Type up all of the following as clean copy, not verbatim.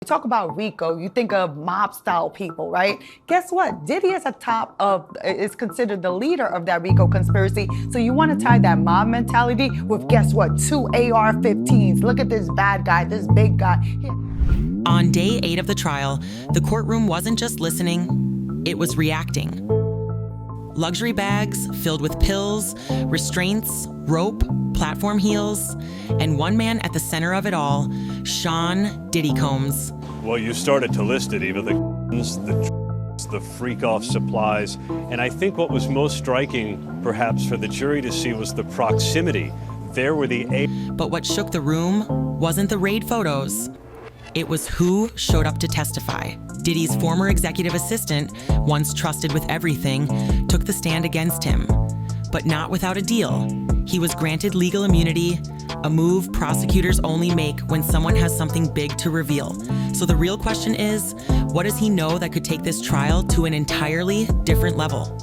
Talk about RICO, you think of mob-style people, right? Guess what? Diddy is considered the leader of that RICO conspiracy. So you want to tie that mob mentality with, guess what, 2 AR-15s. Look at this bad guy, this big guy. On day 8 of the trial, the courtroom wasn't just listening, it was reacting. Luxury bags filled with pills, restraints, rope, platform heels, and one man at the center of it all, Shawn Diddy Combs. Well, you started to list it, Eva, the freak-off supplies, and I think what was most striking, perhaps, for the jury to see was the proximity. There were But what shook the room wasn't the raid photos. It was who showed up to testify. Diddy's former executive assistant, once trusted with everything, took the stand against him, but not without a deal. He was granted legal immunity, a move prosecutors only make when someone has something big to reveal. So the real question is, what does he know that could take this trial to an entirely different level?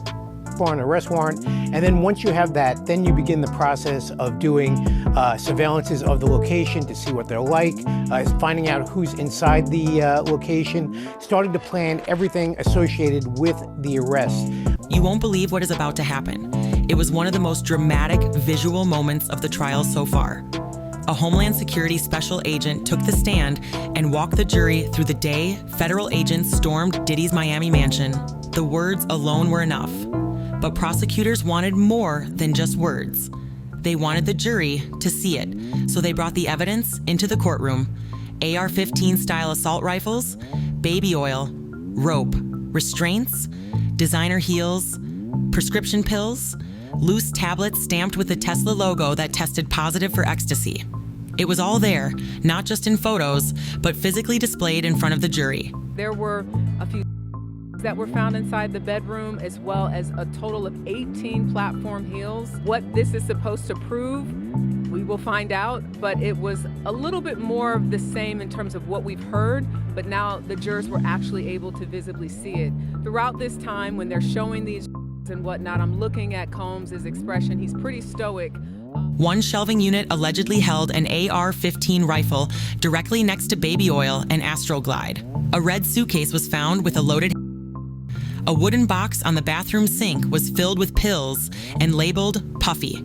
For an arrest warrant, and then once you have that, then you begin the process of doing surveillances of the location to see what they're like, finding out who's inside the location, starting to plan everything associated with the arrest. You won't believe what is about to happen. It was one of the most dramatic visual moments of the trial so far. A Homeland Security special agent took the stand and walked the jury through the day federal agents stormed Diddy's Miami mansion. The words alone were enough. But prosecutors wanted more than just words. They wanted the jury to see it, so they brought the evidence into the courtroom. AR-15 style assault rifles, baby oil, rope, restraints, designer heels, prescription pills, loose tablets stamped with the Tesla logo that tested positive for ecstasy. It was all there, not just in photos, but physically displayed in front of the jury. There were a few that were found inside the bedroom, as well as a total of 18 platform heels. What this is supposed to prove, we will find out, but it was a little bit more of the same in terms of what we've heard, but now the jurors were actually able to visibly see it. Throughout this time, when they're showing these and whatnot, I'm looking at Combs' expression. He's pretty stoic. One shelving unit allegedly held an AR-15 rifle directly next to baby oil and Astroglide. A red suitcase was found with a loaded. A wooden box on the bathroom sink was filled with pills and labeled Puffy.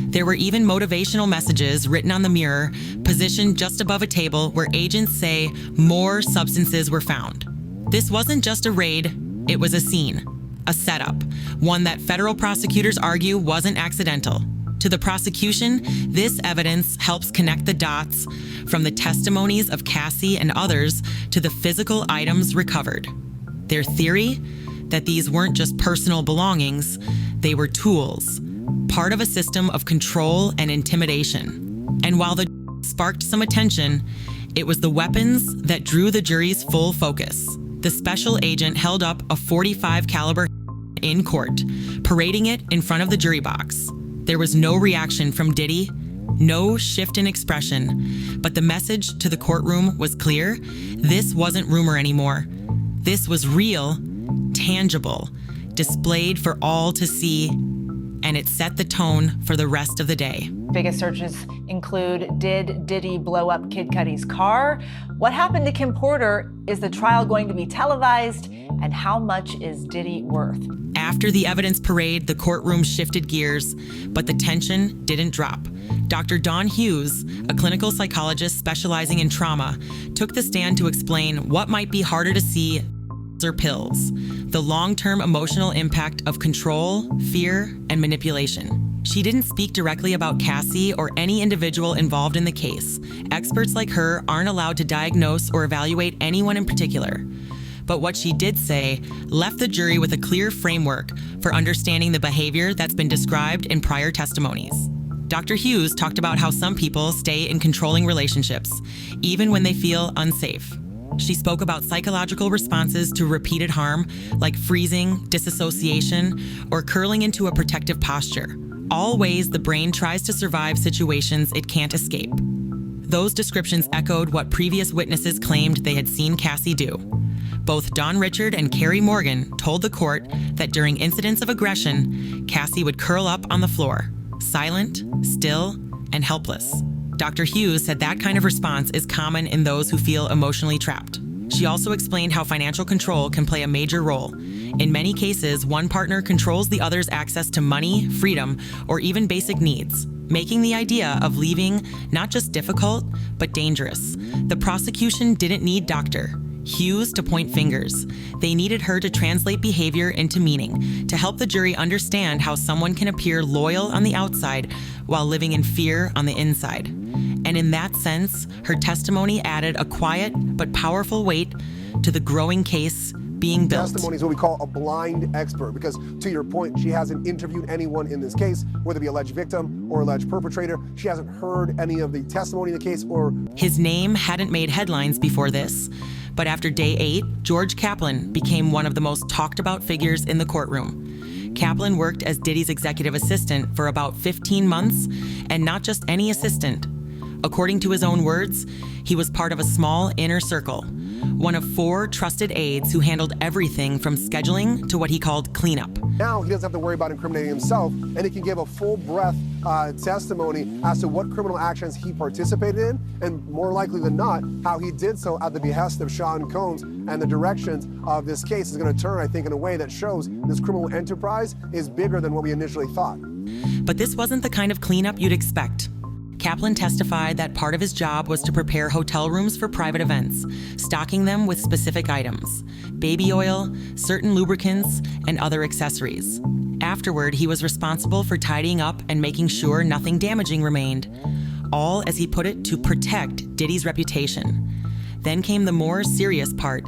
There were even motivational messages written on the mirror, positioned just above a table where agents say more substances were found. This wasn't just a raid, it was a scene, a setup, one that federal prosecutors argue wasn't accidental. To the prosecution, this evidence helps connect the dots from the testimonies of Cassie and others to the physical items recovered. Their theory? That these weren't just personal belongings, they were tools, part of a system of control and intimidation. And while the sparked some attention, it was the weapons that drew the jury's full focus. The special agent held up a .45 caliber in court, parading it in front of the jury box. There was no reaction from Diddy, no shift in expression, but the message to the courtroom was clear. This wasn't rumor anymore. This was real, tangible, displayed for all to see, and it set the tone for the rest of the day. Biggest searches include, did Diddy blow up Kid Cudi's car? What happened to Kim Porter? Is the trial going to be televised? And how much is Diddy worth? After the evidence parade, the courtroom shifted gears, but the tension didn't drop. Dr. Dawn Hughes, a clinical psychologist specializing in trauma, took the stand to explain what might be harder to see or pills, the long-term emotional impact of control, fear, and manipulation. She didn't speak directly about Cassie or any individual involved in the case. Experts like her aren't allowed to diagnose or evaluate anyone in particular. But what she did say left the jury with a clear framework for understanding the behavior that's been described in prior testimonies. Dr. Hughes talked about how some people stay in controlling relationships, even when they feel unsafe. She spoke about psychological responses to repeated harm, like freezing, disassociation, or curling into a protective posture, all ways the brain tries to survive situations it can't escape. Those descriptions echoed what previous witnesses claimed they had seen Cassie do. Both Don Richard and Carrie Morgan told the court that during incidents of aggression, Cassie would curl up on the floor, silent, still, and helpless. Dr. Hughes said that kind of response is common in those who feel emotionally trapped. She also explained how financial control can play a major role. In many cases, one partner controls the other's access to money, freedom, or even basic needs, making the idea of leaving not just difficult, but dangerous. The prosecution didn't need Dr. Hughes to point fingers. They needed her to translate behavior into meaning, to help the jury understand how someone can appear loyal on the outside while living in fear on the inside. And in that sense, her testimony added a quiet but powerful weight to the growing case being built. Testimony is what we call a blind expert, because to your point, she hasn't interviewed anyone in this case, whether it be alleged victim or alleged perpetrator. She hasn't heard any of the testimony in the case or... His name hadn't made headlines before this, but after day 8, George Kaplan became one of the most talked about figures in the courtroom. Kaplan worked as Diddy's executive assistant for about 15 months, and not just any assistant. According to his own words, he was part of a small inner circle, one of 4 trusted aides who handled everything from scheduling to what he called cleanup. Now he doesn't have to worry about incriminating himself, and he can give a full breath testimony as to what criminal actions he participated in, and more likely than not, how he did so at the behest of Shawn Combs. And the directions of this case is going to turn, I think, in a way that shows this criminal enterprise is bigger than what we initially thought. But this wasn't the kind of cleanup you'd expect. Kaplan testified that part of his job was to prepare hotel rooms for private events, stocking them with specific items: baby oil, certain lubricants, and other accessories. Afterward, he was responsible for tidying up and making sure nothing damaging remained, all, as he put it, to protect Diddy's reputation. Then came the more serious part.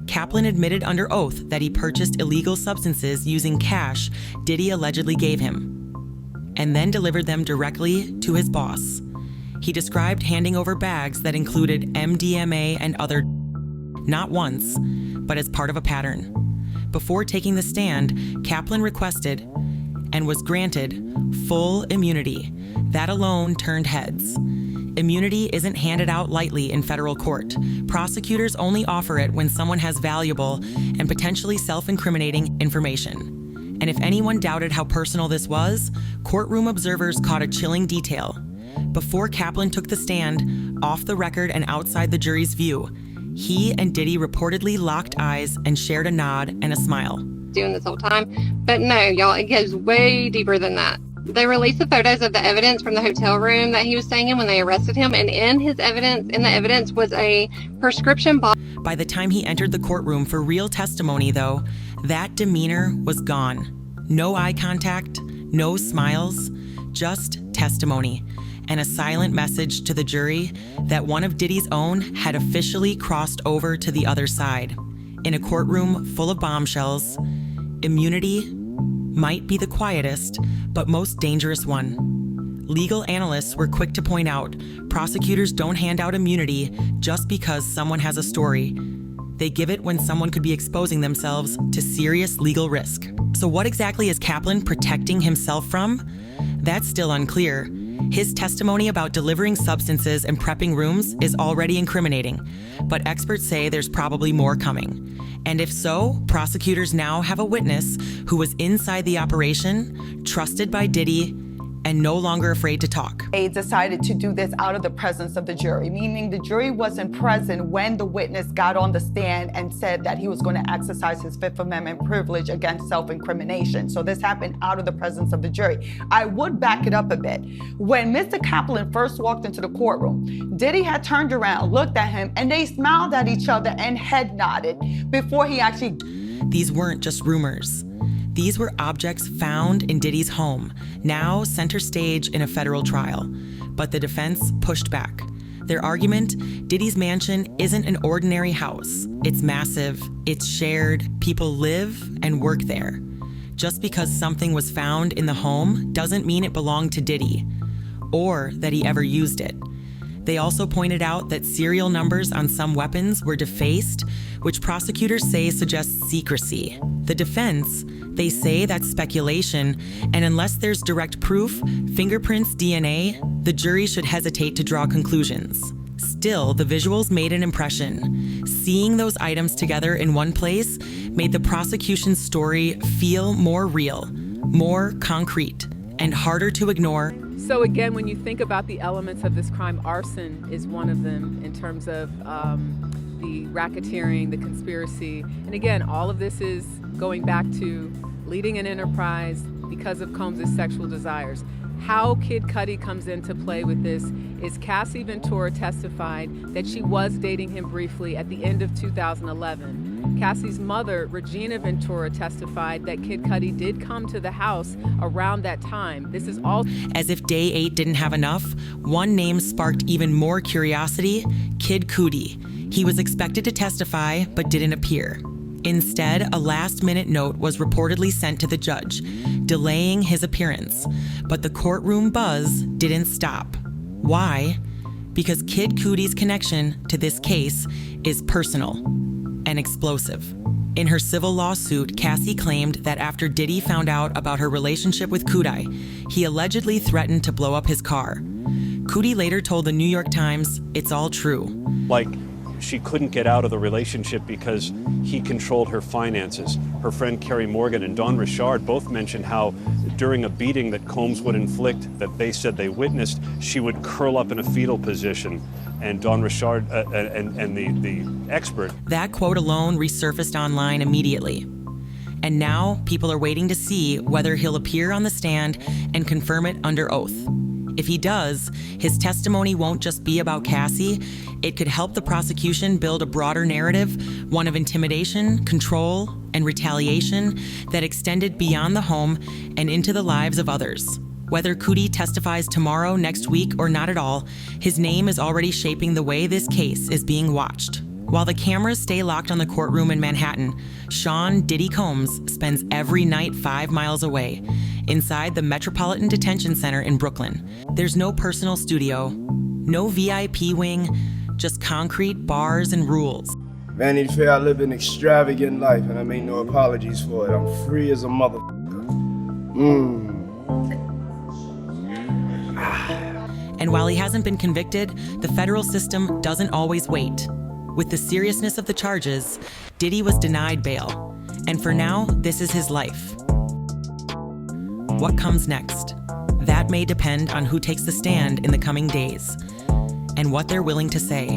Kaplan admitted under oath that he purchased illegal substances using cash Diddy allegedly gave him, and then delivered them directly to his boss. He described handing over bags that included MDMA and other, not once, but as part of a pattern. Before taking the stand, Kaplan requested, and was granted, full immunity. That alone turned heads. Immunity isn't handed out lightly in federal court. Prosecutors only offer it when someone has valuable and potentially self-incriminating information. And if anyone doubted how personal this was, courtroom observers caught a chilling detail. Before Kaplan took the stand, off the record and outside the jury's view, he and Diddy reportedly locked eyes and shared a nod and a smile. Doing this whole time, but no, y'all, it goes way deeper than that. They released the photos of the evidence from the hotel room that he was staying in when they arrested him, and in the evidence was a prescription bottle. By the time he entered the courtroom for real testimony, though, that demeanor was gone. No eye contact, no smiles, just testimony, and a silent message to the jury that one of Diddy's own had officially crossed over to the other side. In a courtroom full of bombshells, immunity might be the quietest, but most dangerous one. Legal analysts were quick to point out, prosecutors don't hand out immunity just because someone has a story. They give it when someone could be exposing themselves to serious legal risk. So what exactly is Kaplan protecting himself from? That's still unclear. His testimony about delivering substances and prepping rooms is already incriminating, but experts say there's probably more coming. And if so, prosecutors now have a witness who was inside the operation, trusted by Diddy, and no longer afraid to talk. They decided to do this out of the presence of the jury, meaning the jury wasn't present when the witness got on the stand and said that he was going to exercise his Fifth Amendment privilege against self-incrimination. So this happened out of the presence of the jury. I would back it up a bit. When Mr. Kaplan first walked into the courtroom, Diddy had turned around, looked at him, and they smiled at each other and head nodded before he actually... These weren't just rumors. These were objects found in Diddy's home, now center stage in a federal trial. But the defense pushed back. Their argument, Diddy's mansion isn't an ordinary house. It's massive, it's shared, people live and work there. Just because something was found in the home doesn't mean it belonged to Diddy, or that he ever used it. They also pointed out that serial numbers on some weapons were defaced, which prosecutors say suggests secrecy. The defense, they say that's speculation, and unless there's direct proof, fingerprints, DNA, the jury should hesitate to draw conclusions. Still, the visuals made an impression. Seeing those items together in one place made the prosecution's story feel more real, more concrete, and harder to ignore. So again, when you think about the elements of this crime, arson is one of them in terms of the racketeering, the conspiracy. And again, all of this is going back to leading an enterprise because of Combs' sexual desires. How Kid Cudi comes into play with this is Cassie Ventura testified that she was dating him briefly at the end of 2011. Cassie's mother, Regina Ventura, testified that Kid Cudi did come to the house around that time. This is all. As if day 8 didn't have enough, one name sparked even more curiosity: Kid Cudi. He was expected to testify, but didn't appear. Instead, a last-minute note was reportedly sent to the judge, delaying his appearance. But the courtroom buzz didn't stop. Why? Because Kid Cudi's connection to this case is personal and explosive. In her civil lawsuit, Cassie claimed that after Diddy found out about her relationship with Cudi, he allegedly threatened to blow up his car. Cudi later told the New York Times it's all true. Like, she couldn't get out of the relationship because he controlled her finances. Her friend Carrie Morgan and Dawn Richard both mentioned how during a beating that Combs would inflict, that they said they witnessed, she would curl up in a fetal position. And Dawn Richard and the expert. That quote alone resurfaced online immediately. And now people are waiting to see whether he'll appear on the stand and confirm it under oath. If he does, his testimony won't just be about Cassie. It could help the prosecution build a broader narrative, one of intimidation, control, and retaliation that extended beyond the home and into the lives of others. Whether Cudi testifies tomorrow, next week, or not at all, his name is already shaping the way this case is being watched. While the cameras stay locked on the courtroom in Manhattan, Shawn "Diddy" Combs spends every night 5 miles away, inside the Metropolitan Detention Center in Brooklyn. There's no personal studio, no VIP wing, just concrete bars and rules. Vanity Fair, I live an extravagant life, and I make no apologies for it. I'm free as a motherfucker. And while he hasn't been convicted, the federal system doesn't always wait. With the seriousness of the charges, Diddy was denied bail. And for now, this is his life. What comes next? That may depend on who takes the stand in the coming days and what they're willing to say.